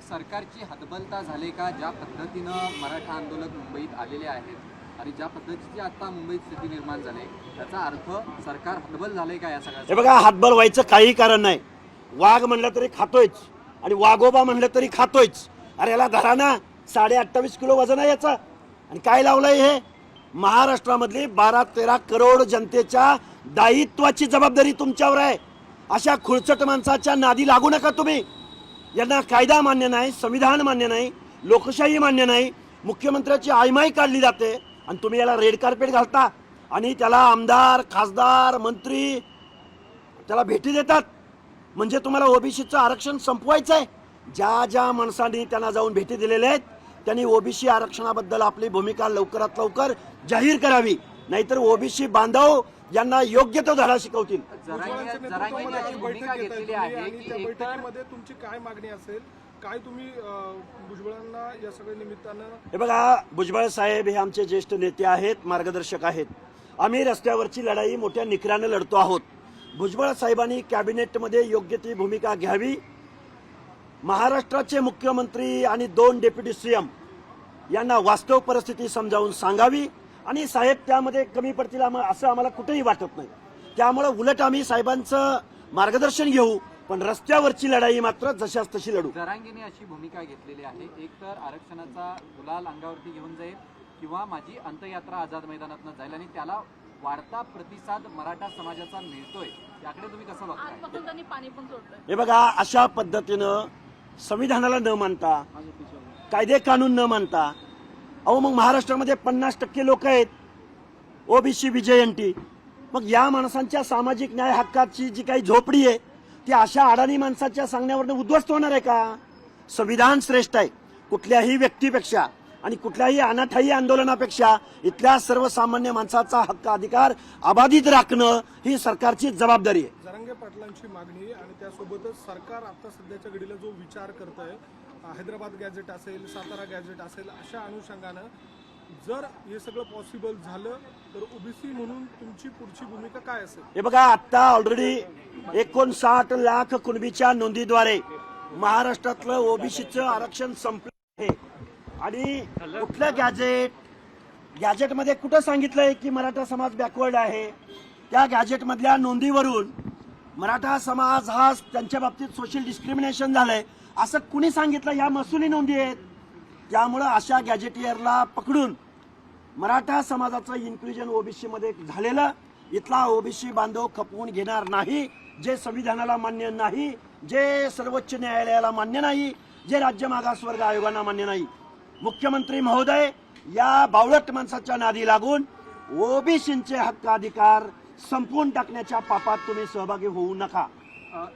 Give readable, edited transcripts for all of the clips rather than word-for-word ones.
सरकारची हतबलता झाले का? ज्या पद्धतीनं मराठा आंदोलक मुंबईत आलेले आहेत आणि ज्या पद्धतीची आता मुंबईत स्थिती निर्माण झाली, त्याचा अर्थ सरकार हतबल झाले का या सगळ्या? हे बघा, हतबल व्हायचं काही कारण नाही. वाघ म्हणलं तरी खातोयच आणि वाघोबा म्हणलं तरी खातोयच. अरे याला धरा ना, 28.5 किलो वजन आहे याचा. आणि काय लावलंय हे? महाराष्ट्रामधली 12-13 करोड जनतेच्या दायित्वाची जबाबदारी तुमच्यावर आहे. अशा खुळचट माणसाच्या नादी लागू नका तुम्ही. यांना कायदा मान्य नाही, संविधान मान्य नाही, लोकशाही मान्य नाही, मुख्यमंत्र्याची आयमाई काढली जाते आणि तुम्ही याला रेड कार्पेट घालता आणि त्याला आमदार, खासदार, मंत्री त्याला भेटी देतात. म्हणजे तुम्हाला ओबीसीचं आरक्षण संपवायचं आहे. ज्या ज्या माणसांनी त्यांना जाऊन भेटी दिलेल्या आहेत त्यांनी ओबीसी आरक्षणाबद्दल आपली भूमिका लवकरात लवकर जाहीर करावी, नाहीतर ओबीसी बांधव यांना योग्य तो धडा शिकवतील. बैठकीमध्ये तुमची काय मागणी असेल, काय तुम्ही भुजबळांना या सगळ्या निमित्तानं? हे बघा, भुजबळ साहेब हे आमचे ज्येष्ठ नेते आहेत, मार्गदर्शक आहेत. आम्ही रस्त्यावरची लढाई मोठ्या निकरानं लढतो आहोत. भुजबळ साहेबांनी कॅबिनेटमध्ये योग्य ती भूमिका घ्यावी. महाराष्ट्राचे मुख्यमंत्री आणि 2 डेप्युटी सीएम यांना वास्तव परिस्थिती समजावून सांगावी आणि साहेब त्यामध्ये कमी पडतील असं आम्हाला कुठेही वाटत नाही. त्यामुळे उलट आम्ही साहेबांचं मार्गदर्शन घेऊ, पण रस्त्यावरची लढाई मात्र जशाच तशी लढू. जरांगेने अशी भूमिका घेतलेली आहे, एक तर आरक्षणाचा गुलाल अंगावरती घेऊन जाईल किंवा माझी अंत्ययात्रा आझाद मैदानातून जाईल आणि त्याला वाढता प्रतिसाद मराठा समाजाचा मिळतोय. याकडे तुम्ही कसं बघताय? हे बघा, अशा पद्धतीनं संविधानाला न मानता, कायदे कानून न मानता, अहो मग महाराष्ट्रामध्ये 50% लोक आहेत ओबीसी विजयंती. मग या माणसांच्या सामाजिक न्याय हक्काची जी काही झोपडी आहे ती अशा अडाणी माणसाच्या सांगण्यावरनं उद्ध्वस्त होणार आहे का? संविधान श्रेष्ठ आहे. कुठल्याही व्यक्तीपेक्षा आणि कुठल्याही अनाठाई आंदोलनापेक्षा इथल्या सर्वसामान्य माणसाचा हक्क अधिकार अबाधित राखणं ही सरकारची जबाबदारी आहे. जरांगे पाटलांची मागणी आणि त्यासोबतच सरकार आता सध्याच्या घडीला जो विचार करत आहे, हैदराबाद गॅझेट असेल, सातारा गॅझेट असेल, अशा अनुषंगानं जर हे सगळं पॉसिबल झालं तर ओबीसी म्हणून तुमची पुढची भूमिका काय असेल? हे बघा, आता ऑलरेडी 59 लाख कुणबीच्या नोंदीद्वारे महाराष्ट्रातलं ओबीसीचं आरक्षण संपलं आहे. आणि कुठलं गॅजेटमध्ये कुठं सांगितलंय की मराठा समाज बॅकवर्ड आहे? त्या गॅजेटमधल्या नोंदीवरून मराठा समाज हा त्यांच्या बाबतीत सोशल डिस्क्रिमिनेशन झालंय असं कुणी सांगितलं? या महसुली नोंदी आहेत. त्यामुळं अशा गॅजेटियरला पकडून मराठा समाजाचं इन्क्लुजन ओबीसी मध्ये झालेलं इथला ओबीसी बांधव खपवून घेणार नाही. जे संविधानाला मान्य नाही, जे सर्वोच्च न्यायालयाला मान्य नाही, जे राज्य मागासवर्ग आयोगाला मान्य नाही. मुख्यमंत्री महोदय, या बावळट माणसाच्या नादी लागून ओबीसींचे हक्क अधिकार संपवून टाकण्याच्या पापात तुम्ही सहभागी होऊ नका.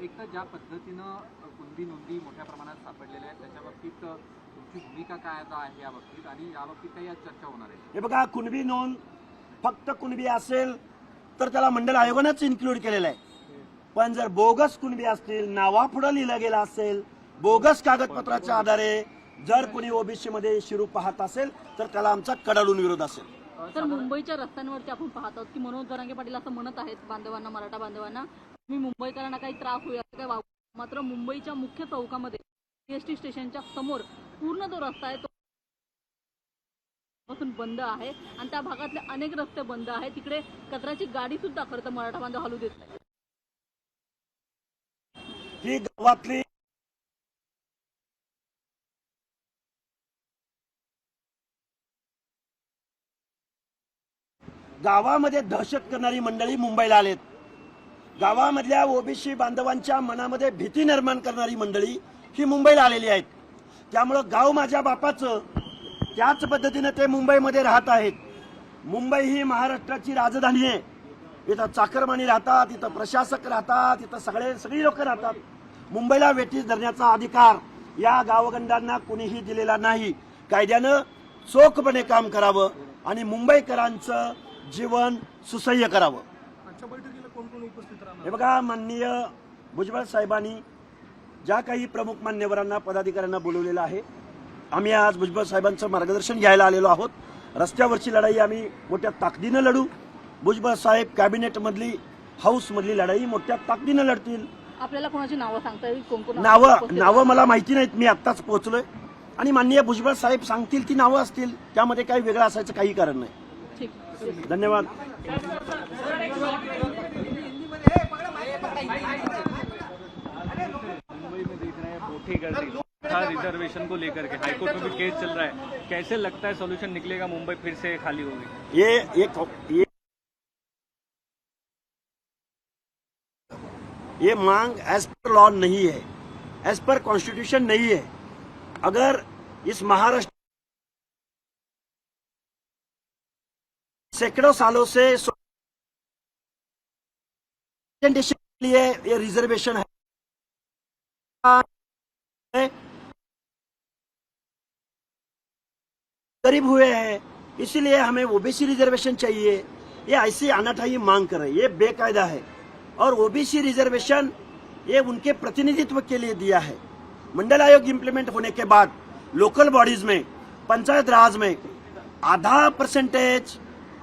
एक तर ज्या पद्धतीनं कुणबी नोंदी मोठ्या प्रमाणात सापडलेल्या आहेत त्याच्या बाबतीत तुमची भूमिका काय आहे या बाबतीत, आणि या बाबतीत काही आज चर्चा होणार आहे? हे बघा, कुणबी नोंद फक्त कुणबी असेल तर त्याला मंडल आयोगानंच इन्क्लूड केलेलं आहे. पण जर बोगस कुणबी असतील, नावापुढं लिहिलं गेलं असेल, बोगस कागदपत्राच्या आधारे जर कोणी ओबीसी मध्ये शिरू पाहत असेल तर त्याला आमचा कडाडून विरोध असेल. तर मुंबईच्या रस्त्यांवरती आपण पाहत आहोत की मनोज जरांगे पाटील असं म्हणत आहेत बांधवांना, मराठा बांधवांना, मी मुंबईकरांना काही त्रास होईल असं काही वागू. मात्र मुंबईच्या मुख्य चौकामध्ये सीएसटी स्टेशनच्या समोर पूर्ण जो रस्ता आहे तो बंद आहे आणि त्या भागातले अनेक रस्ते बंद आहेत. तिकडे कचऱ्याची गाडी सुद्धा खरं तर मराठा बांधव हलू देत नाही. ही गावातली गावामध्ये दहशत करणारी मंडळी मुंबईला आलेत. गावामधल्या ओबीसी बांधवांच्या मनामध्ये भीती निर्माण करणारी मंडळी ही मुंबईला आलेली आहेत. त्यामुळं गाव माझ्या बापाचं त्याच पद्धतीने ते मुंबईमध्ये राहत आहेत. मुंबई ही महाराष्ट्राची राजधानी आहे. इथं चाकरमानी राहतात, इथं प्रशासक राहतात, इथं सगळी लोक राहतात. मुंबईला वेठीस धरण्याचा अधिकार या गावगंडांना कुणीही दिलेला नाही. कायद्यानं चोखपणे काम करावं आणि मुंबईकरांचं जीवन सुसह्य करावं. हे बघा, माननीय भुजबळ साहेबांनी ज्या काही प्रमुख मान्यवरांना, पदाधिकाऱ्यांना बोलवलेलं आहे, आम्ही आज भुजबळ साहेबांचं मार्गदर्शन घ्यायला आलेलो आहोत. रस्त्यावरची लढाई आम्ही मोठ्या ताकदीनं लढू. भुजबळ साहेब कॅबिनेटमधली, हाऊसमधली लढाई मोठ्या ताकदीनं लढतील. आपल्याला कोणाची नावं सांगता येईल? कोण कोण नावं मला माहिती नाहीत. मी आत्ताच पोहोचलोय आणि माननीय भुजबळ साहेब सांगतील ती नावं असतील. त्यामध्ये काही वेगळं असायचं काही कारण नाही. ठीक. धन्यवाद. मुंबई में देख रहे हैं बोठी गर्दी था रिजर्वेशन को लेकर के हाईकोर्ट में भी केस चल रहा है, कैसे लगता है सोल्यूशन निकलेगा? मुंबई फिर से खाली होगी? ये मांग एज पर लॉ नहीं है, एज पर कॉन्स्टिट्यूशन नहीं है. अगर इस महाराष्ट्र सैकड़ों सालों से रिप्रेजेंटेशन के लिए ये रिजर्वेशन है, गरीब हुए हैं, इसीलिए हमें ओबीसी रिजर्वेशन चाहिए. ये ऐसी अनाठाई मांग कर रहे हैं, ये बेकायदा है. और ओबीसी रिजर्वेशन ये उनके प्रतिनिधित्व के लिए दिया है. मंडल आयोग इंप्लीमेंट होने के बाद लोकल बॉडीज में, पंचायत राज में आधा परसेंटेज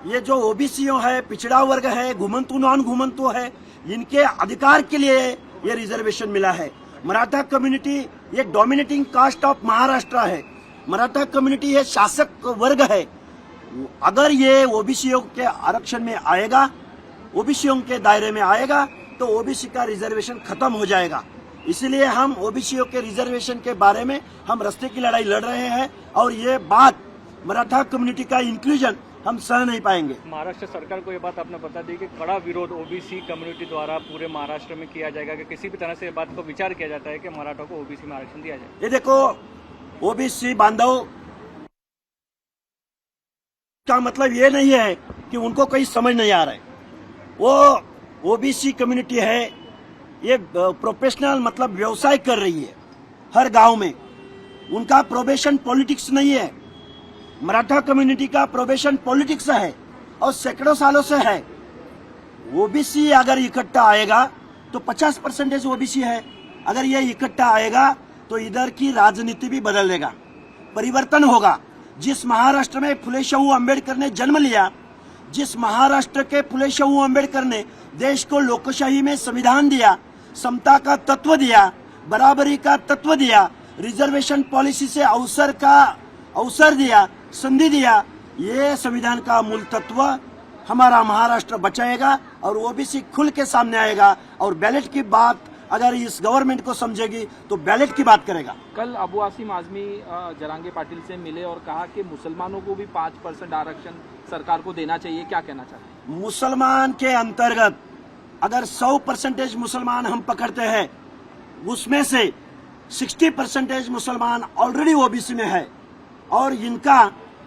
ये जो ओबीसीओ है, पिछड़ा वर्ग है, घुमंतु नॉन घुमंतु है, इनके अधिकार के लिए ये रिजर्वेशन मिला है. मराठा कम्युनिटी ये डोमिनेटिंग कास्ट ऑफ महाराष्ट्र है. मराठा कम्युनिटी ये शासक वर्ग है. अगर ये ओबीसीओ के आरक्षण में आएगा, ओबीसीओ के दायरे में आएगा, तो ओबीसी का रिजर्वेशन खत्म हो जाएगा. इसलिए हम ओबीसीओ के रिजर्वेशन के बारे में हम रास्ते की लड़ाई लड़ रहे हैं. और ये बात मराठा कम्युनिटी का इंक्लूजन हम सह नहीं पाएंगे. महाराष्ट्र सरकार को ये बात आपने बता दी कि कड़ा विरोध ओबीसी कम्युनिटी द्वारा पूरे महाराष्ट्र में किया जाएगा, कि किसी भी तरह से ये बात को विचार किया जाता है कि मराठा को ओबीसी में आरक्षण दिया जाए. ये देखो, ओबीसी बांधव का मतलब ये नहीं है कि उनको कोई समझ नहीं आ रहा है. वो ओबीसी कम्युनिटी है, ये प्रोफेशनल मतलब व्यवसाय कर रही है हर गांव में. उनका प्रोबेशन पॉलिटिक्स नहीं है. मराठा कम्युनिटी का प्रोबेशन पॉलिटिक्स है और सैकड़ों सालों से है. ओबीसी अगर इकट्ठा आएगा तो 50% ओबीसी है. अगर ये इकट्ठा आएगा तो इधर की राजनीति भी बदल देगा, परिवर्तन होगा. जिस महाराष्ट्र में फुले शाहू अम्बेडकर ने जन्म लिया, जिस महाराष्ट्र के फुले शाहू अम्बेडकर ने देश को लोकशाही में संविधान दिया, समता का तत्व दिया, बराबरी का तत्व दिया, रिजर्वेशन पॉलिसी से अवसर दिया, संधि दिया, ये संविधान का मूल तत्व हमारा महाराष्ट्र बचाएगा और ओबीसी खुल के सामने आएगा. और बैलेट की बात अगर इस गवर्नमेंट को समझेगी तो बैलेट की बात करेगा. कल अबू आसिम आजमी जरांगे पाटिल से मिले और कहा कि मुसलमानों को भी 5% आरक्षण सरकार को देना चाहिए. क्या कहना चाहते हैं? मुसलमान के अंतर्गत अगर 100% मुसलमान हम पकड़ते हैं, उसमें से 60% मुसलमान ऑलरेडी ओबीसी में है. और इनका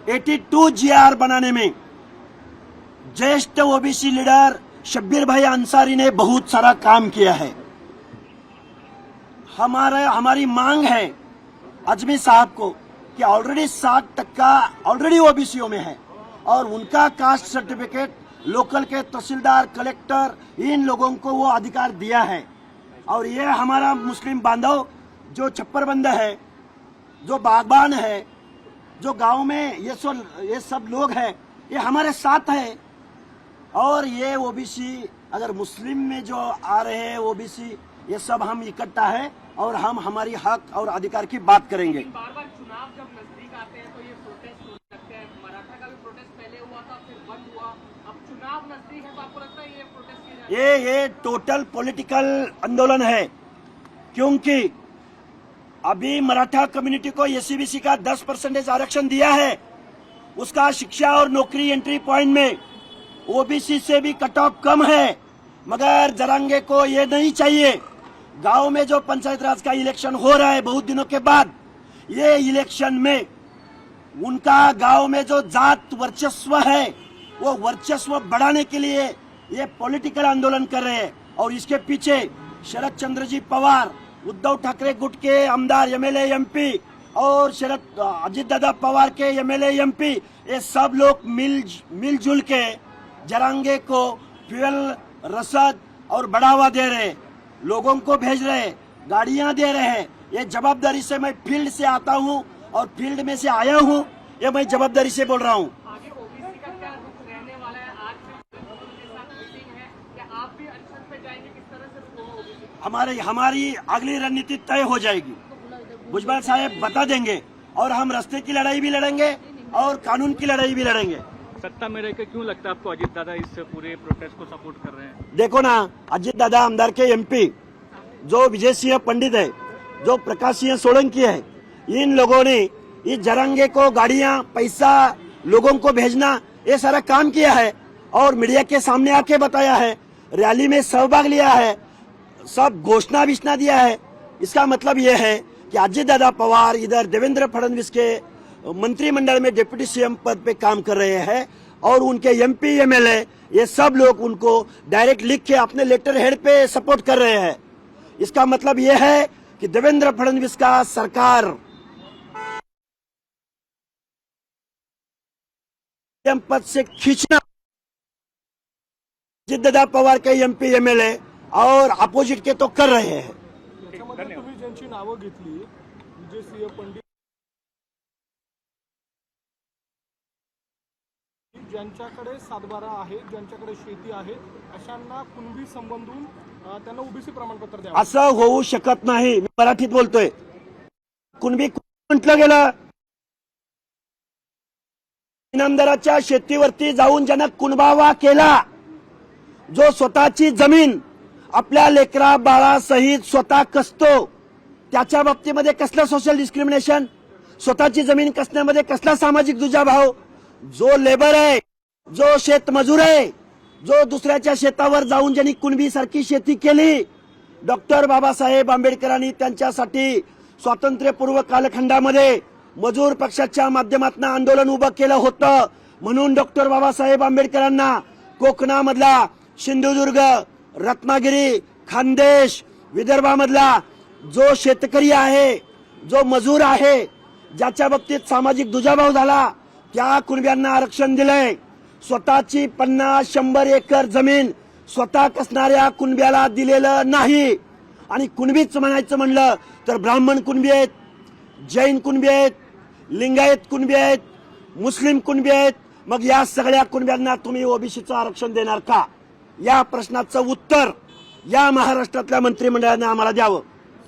82 GR बनाने में ज्येष्ठ ओबीसी लीडर शब्बीर भाई अंसारी ने बहुत सारा काम किया है. हमारी मांग है आजमी साहब को कि ऑलरेडी 60% ऑलरेडी ओबीसीओ में है और उनका कास्ट सर्टिफिकेट लोकल के तहसीलदार, कलेक्टर, इन लोगों को वो अधिकार दिया है. और ये हमारा मुस्लिम बांधव जो छप्परबंद है, जो बागबान है, जो गांव में ये सब लोग हैं, ये हमारे साथ है. और ये ओबीसी अगर मुस्लिम में जो आ रहे हैं ओबीसी, ये सब हम इकट्ठा है और हम हमारी हक और अधिकार की बात करेंगे. बार-बार चुनाव जब नजदीक आते हैं तो ये प्रोटेस्ट होने लगते हैं. मराठा का भी प्रोटेस्ट पहले हुआ था, फिर बंद हुआ, अब चुनाव नजदीक है तो आपको लगता है ये प्रोटेस्ट किया जाएगा? ये टोटल पॉलिटिकल आंदोलन है. क्योंकि अभी मराठा कम्युनिटी को एससीबीसी का 10% आरक्षण दिया है. उसका शिक्षा और नौकरी एंट्री पॉइंट में ओबीसी से भी कट ऑफ कम है. मगर जरांगे को ये नहीं चाहिए. गांव में जो पंचायत राज का इलेक्शन हो रहा है बहुत दिनों के बाद, ये इलेक्शन में उनका गांव में जो जात वर्चस्व है वो वर्चस्व बढ़ाने के लिए ये पॉलिटिकल आंदोलन कर रहे हैं. और इसके पीछे शरद चंद्र जी पवार, उद्धव ठाकरे गुट के आमदार एमएलए एमपी और अजित दादा पवार के एमएलए एमपी, ये सब लोग मिलजुल के जरांगे को फ्यूल, रसद और बढ़ावा दे रहे, लोगों को भेज रहे, गाड़ियां दे रहे हैं. ये जवाबदारी से मैं फील्ड से आता हूं और फील्ड में से आया हूं, ये मैं जवाबदारी से बोल रहा हूं. आगे ओबीसी का क्या रुख रहने वाला है? आज भी उनके साथ मीटिंग है, क्या आप भी अनशन पे जाएंगे? किस तरह से रुख होगा ओबीसी? हमारी अगली रणनीति तय हो जाएगी। भुजबल साहब बता देंगे और हम रास्ते की लड़ाई भी लड़ेंगे और कानून की लड़ाई भी लड़ेंगे। सत्ता में रहकर क्यों लगता है आपको अजीत दादा इस पूरे प्रोटेस्ट को सपोर्ट कर रहे हैं? देखो ना, अजीत दादा आमदार के एमपी जो विजय सिंह पंडित है, जो प्रकाश सिंह सोलंकी है, इन लोगों ने इस जरांगे को गाड़ियां, पैसा, लोगों को भेजना, ये सारा काम किया है और मीडिया के सामने आके बताया है, रैली में सहभाग लिया है, सब घोषणा विषणा दिया है। इसका मतलब यह है कि अजीत दादा पवार इधर देवेंद्र फडणवीस के मंत्रिमंडल में डिप्टी सीएम पद पे काम कर रहे हैं और उनके एमपी एमएलए ये सब लोग उनको डायरेक्ट लिख के अपने लेटर हेड पे सपोर्ट कर रहे हैं। इसका मतलब यह है कि देवेंद्र फडणवीस का सरकार सीएम पद से खींचना अजीत दादा पवार के एमपी एमएलए और अपोजिट के तो कर रहे हैं। त्याच्यामध्ये तुम्ही ज्यांची नावं घेतली, विजय सिंह पंडित, ज्यांच्याकडे सातबारा आहे, ज्यांच्याकडे शेती आहे, अशांना कुणबी संबंधून त्यांना ओबीसी प्रमाणपत्र द्यावं, असं होऊ शकत नाही। मी मराठीत बोलतोय। कुणबी म्हटलं गेलं, इनामदाराच्या शेतीवरती जाऊन ज्यानं कुणबावा केला, जो स्वतःची जमीन आपल्या लेकरा बाळासहित स्वतः कसतो, त्याच्या बाबतीमध्ये कसलं सोशल डिस्क्रिमिनेशन, स्वतःची जमीन कसण्यामध्ये कसला सामाजिक दुजाभाव, जो लेबर आहे, जो शेतमजूर आहे, जो दुसऱ्याच्या शेतावर जाऊन ज्यांनी कुणबी सारखी शेती केली, डॉक्टर बाबासाहेब आंबेडकरांनी त्यांच्यासाठी स्वातंत्र्यपूर्व कालखंडामध्ये मजूर पक्षाच्या माध्यमातून आंदोलन उभं केलं होतं। म्हणून डॉक्टर बाबासाहेब आंबेडकरांना कोकणामधला सिंधुदुर्ग, रत्नागिरी, खानदेश, विदर्भामधला जो शेतकरी आहे, जो मजूर आहे, ज्याच्या बाबतीत सामाजिक दुजाभाव झाला, त्या कुणब्यांना आरक्षण दिलंय। स्वतःची 50-100 एकर जमीन स्वतः कसणाऱ्या कुणब्याला दिलेलं नाही। आणि कुणबीच म्हणायचं म्हणलं तर ब्राह्मण कुणबी आहेत, जैन कुणबी आहेत, लिंगायत कुणबी आहेत, मुस्लिम कुणबी आहेत। मग या सगळ्या कुणब्यांना तुम्ही ओबीसीचं आरक्षण देणार का? या प्रश्नाचं उत्तर या महाराष्ट्रातल्या मंत्रिमंडळाने आम्हाला द्यावं।